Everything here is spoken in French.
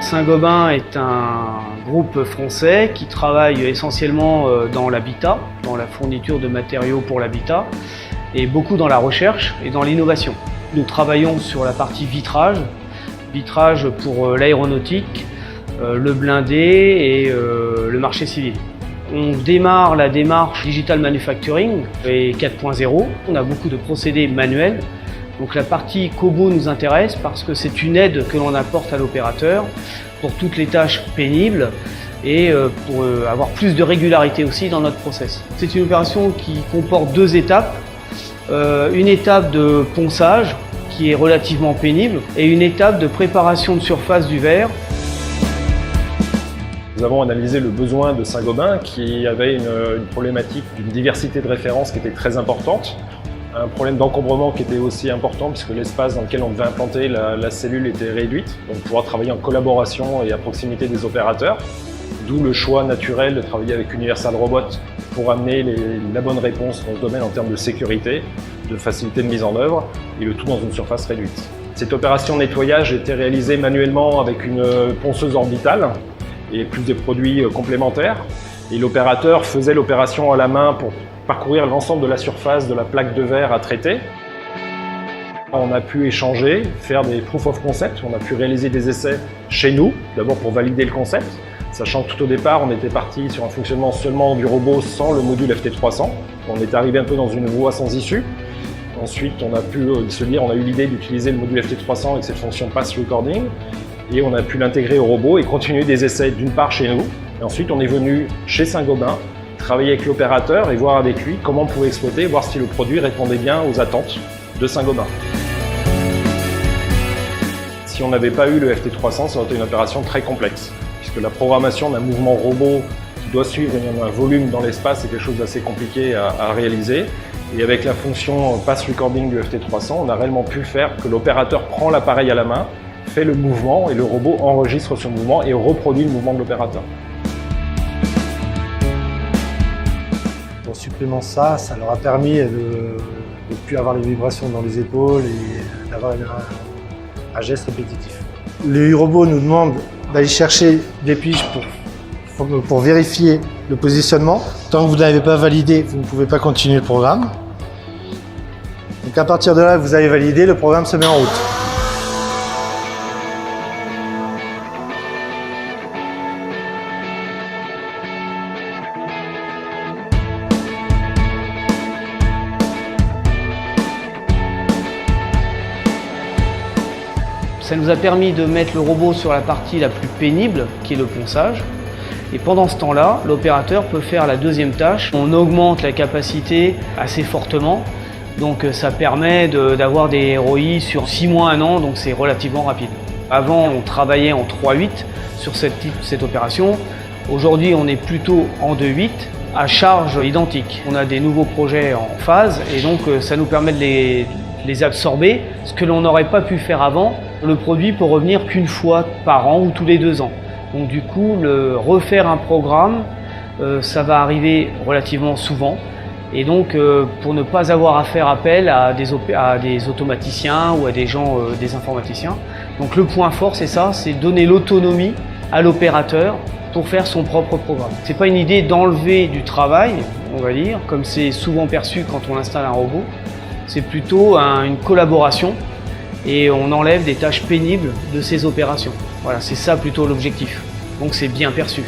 Saint-Gobain est un groupe français qui travaille essentiellement dans l'habitat, dans la fourniture de matériaux pour l'habitat et beaucoup dans la recherche et dans l'innovation. Nous travaillons sur la partie vitrage pour l'aéronautique, le blindé et le marché civil. On démarre la démarche Digital Manufacturing et 4.0. On a beaucoup de procédés manuels. Donc la partie Cobo nous intéresse parce que c'est une aide que l'on apporte à l'opérateur pour toutes les tâches pénibles et pour avoir plus de régularité aussi dans notre process. C'est une opération qui comporte deux étapes. Une étape de ponçage qui est relativement pénible et une étape de préparation de surface du verre. Nous avons analysé le besoin de Saint-Gobain qui avait une problématique d'une diversité de références qui était très importante. Un problème d'encombrement qui était aussi important puisque l'espace dans lequel on devait implanter la cellule était réduite, donc pouvoir travailler en collaboration et à proximité des opérateurs. D'où le choix naturel de travailler avec Universal Robot pour amener la bonne réponse dans ce domaine en termes de sécurité, de facilité de mise en œuvre et le tout dans une surface réduite. Cette opération nettoyage était réalisée manuellement avec une ponceuse orbitale et plus des produits complémentaires. Et l'opérateur faisait l'opération à la main pour parcourir l'ensemble de la surface de la plaque de verre à traiter. On a pu échanger, faire des proof of concept, on a pu réaliser des essais chez nous, d'abord pour valider le concept, sachant que tout au départ on était parti sur un fonctionnement seulement du robot sans le module FT300. On est arrivé un peu dans une voie sans issue. Ensuite on a pu se dire, on a eu l'idée d'utiliser le module FT300 avec cette fonction Pass Recording et on a pu l'intégrer au robot et continuer des essais d'une part chez nous. Et ensuite on est venu chez Saint-Gobain travailler avec l'opérateur et voir avec lui comment on pouvait exploiter, voir si le produit répondait bien aux attentes de Saint-Gobain. Si on n'avait pas eu le FT300, ça aurait été une opération très complexe, puisque la programmation d'un mouvement robot qui doit suivre un volume dans l'espace est quelque chose d'assez compliqué à réaliser. Et avec la fonction Pass Recording du FT300, on a réellement pu faire que l'opérateur prend l'appareil à la main, fait le mouvement et le robot enregistre ce mouvement et reproduit le mouvement de l'opérateur. En supplément ça leur a permis de ne plus avoir les vibrations dans les épaules et d'avoir un geste répétitif. Les robots nous demandent d'aller chercher des piges pour vérifier le positionnement. Tant que vous n'avez pas validé, vous ne pouvez pas continuer le programme. Donc à partir de là, vous avez validé, le programme se met en route. Ça nous a permis de mettre le robot sur la partie la plus pénible, qui est le ponçage. Et pendant ce temps-là, l'opérateur peut faire la deuxième tâche. On augmente la capacité assez fortement. Donc ça permet d'avoir des ROI sur 6 mois, 1 an, donc c'est relativement rapide. Avant, on travaillait en 3/8 sur cette opération. Aujourd'hui, on est plutôt en 2/8 à charge identique. On a des nouveaux projets en phase et donc ça nous permet de les absorber, ce que l'on n'aurait pas pu faire avant. Le produit peut revenir qu'une fois par an ou tous les 2 ans. Donc du coup, refaire un programme, ça va arriver relativement souvent. Et donc, pour ne pas avoir à faire appel à des automaticiens ou à des gens, des informaticiens. Donc le point fort, c'est ça, c'est donner l'autonomie à l'opérateur pour faire son propre programme. C'est pas une idée d'enlever du travail, on va dire, comme c'est souvent perçu quand on installe un robot. C'est plutôt une collaboration et on enlève des tâches pénibles de ces opérations. Voilà, c'est ça plutôt l'objectif. Donc c'est bien perçu.